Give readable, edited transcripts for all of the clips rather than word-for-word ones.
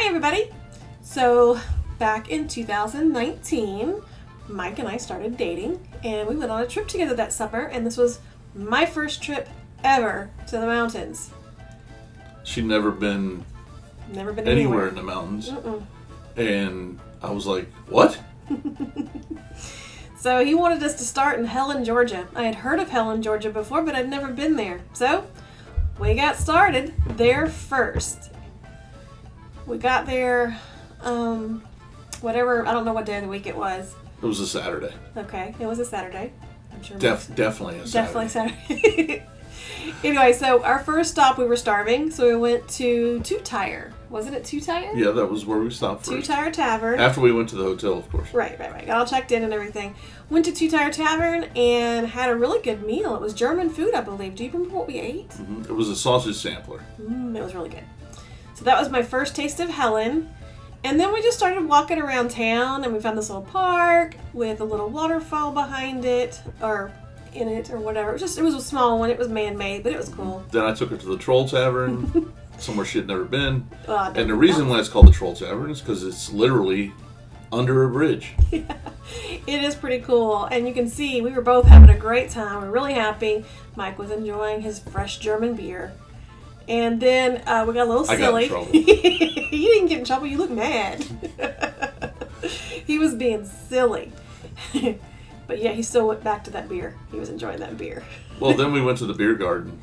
Hi everybody! So back in 2019, Mike and I started dating and we went on a trip together that summer, and this was my first trip ever to the mountains. She'd never been anywhere in the mountains. Mm-mm. And I was like, what? So he wanted us to start in Helen, Georgia. I had heard of Helen, Georgia before, but I'd never been there. So we got started there first. We got there, I don't know what day of the week it was. It was a Saturday. Okay, it was a Saturday. I'm sure. Definitely a Saturday. Definitely Saturday. Anyway, so our first stop, we were starving, so we went to Two Tire. Wasn't it Two Tire? Yeah, that was where we stopped first. Two Tire Tavern. After we went to the hotel, of course. Right. Got all checked in and everything. Went to Two Tire Tavern and had a really good meal. It was German food, I believe. Do you remember what we ate? Mm-hmm. It was a sausage sampler. It was really good. So that was my first taste of Helen. And then we just started walking around town, and we found this little park with a little waterfall behind it, or in it, or whatever. It was a small one. It was man-made, but it was cool. Then I took her to the Troll Tavern, somewhere she had never been. And the reason why it's called the Troll Tavern is because it's literally under a bridge. Yeah, it is pretty cool. And you can see we were both having a great time. We were really happy. Mike was enjoying his fresh German beer. And then we got a little silly. I got in trouble. You didn't get in trouble. You look mad. He was being silly. But yeah, he still went back to that beer. He was enjoying that beer. Well, then we went to the beer garden.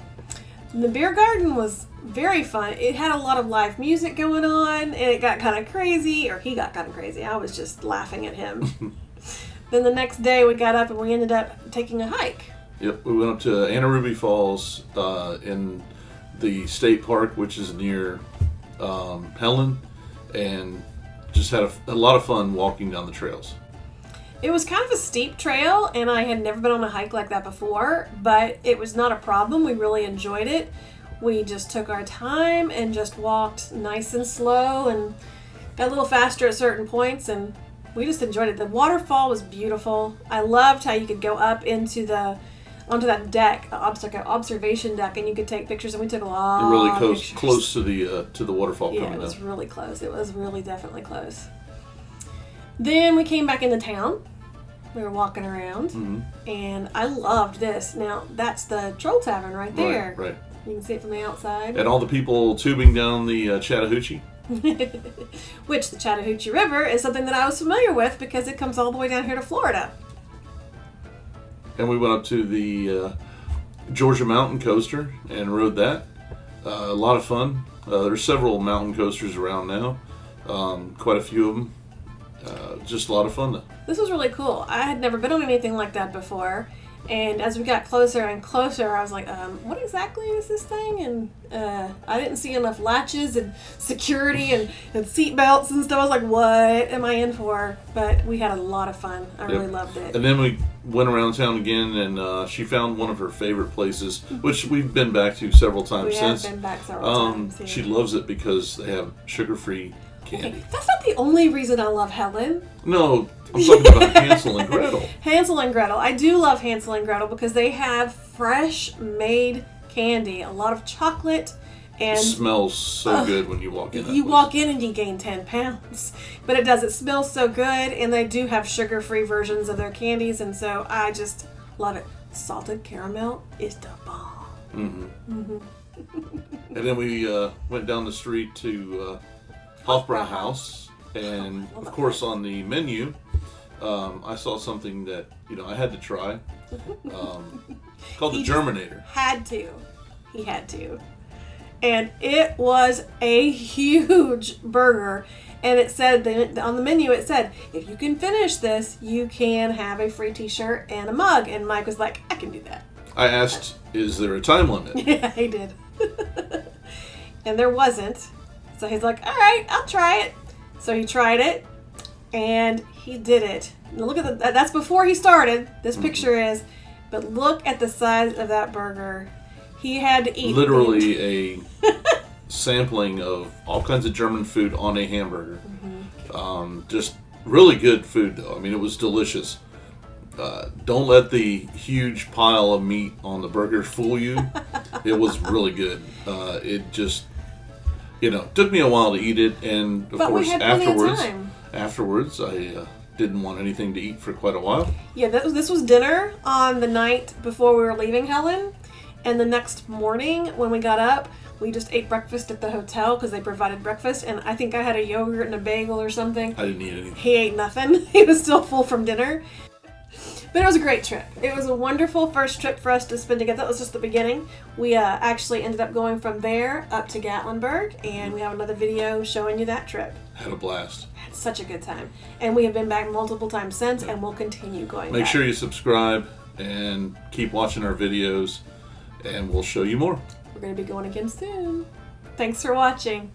And the beer garden was very fun. It had a lot of live music going on, and it got kind of crazy, or he got kind of crazy. I was just laughing at him. Then the next day we got up and we ended up taking a hike. Yep, we went up to Anaruby Falls in the state park, which is near Helen, and just had a lot of fun walking down the trails. It was kind of a steep trail, and I had never been on a hike like that before, but it was not a problem. We really enjoyed it. We just took our time and just walked nice and slow and got a little faster at certain points, and we just enjoyed it. The waterfall was beautiful. I loved how you could go up onto that deck, like an observation deck, and you could take pictures, and we took a lot of pictures. Close to the waterfall coming up. Yeah, it was really close. It was really definitely close. Then we came back into town. We were walking around, and I loved this. Now, that's the Troll Tavern right there. Right. You can see it from the outside. And all the people tubing down the Chattahoochee. Which, the Chattahoochee River is something that I was familiar with because it comes all the way down here to Florida. And we went up to the Georgia Mountain Coaster and rode that. A lot of fun. There's several mountain coasters around now. Quite a few of them. Just a lot of fun though. This was really cool. I had never been on anything like that before. And as we got closer and closer, I was like, what exactly is this thing? And I didn't see enough latches and security and seat belts and stuff. I was like, what am I in for? But we had a lot of fun. I really loved it. And then we went around town again, and she found one of her favorite places, which we've been back to several times since. We have been back several times. Yeah. She loves it because they have sugar-free candy. Okay, that's not the only reason I love Helen. No, I'm talking about Hansel and Gretel. Hansel and Gretel. I do love Hansel and Gretel because they have fresh made candy. A lot of chocolate. And it smells so good when you walk in. You walk in and you gain 10 pounds. But it does. It smells so good. And they do have sugar-free versions of their candies. And so I just love it. Salted caramel is the bomb. And then we went down the street to Hofbrauhaus. And, of course, on the menu, I saw something that, I had to try. Called the Germinator. He had to. And it was a huge burger. And it said, on the menu, it said, if you can finish this, you can have a free t-shirt and a mug. And Mike was like, I can do that. I asked, is there a time limit? Yeah, he did. And there wasn't. So he's like, all right, I'll try it. So he tried it, and he did it. Now look at that's before he started. This picture is, but look at the size of that burger. He had to eat literally a sampling of all kinds of German food on a hamburger. Just really good food, though. I mean, it was delicious. Don't let the huge pile of meat on the burger fool you. It was really good. you know, it took me a while to eat it, and of But we course had plenty of afterwards, I didn't want anything to eat for quite a while. Yeah, this was dinner on the night before we were leaving Helen, and the next morning when we got up, we just ate breakfast at the hotel because they provided breakfast, and I think I had a yogurt and a bagel or something. I didn't eat anything. He ate nothing. He was still full from dinner. But it was a great trip. It was a wonderful first trip for us to spend together. That was just the beginning. We actually ended up going from there up to Gatlinburg, and we have another video showing you that trip. Had a blast. Had such a good time. And we have been back multiple times since, and we'll continue going Make back. sure you subscribe and keep watching our videos, and we'll show you more. We're going to be going again soon. Thanks for watching.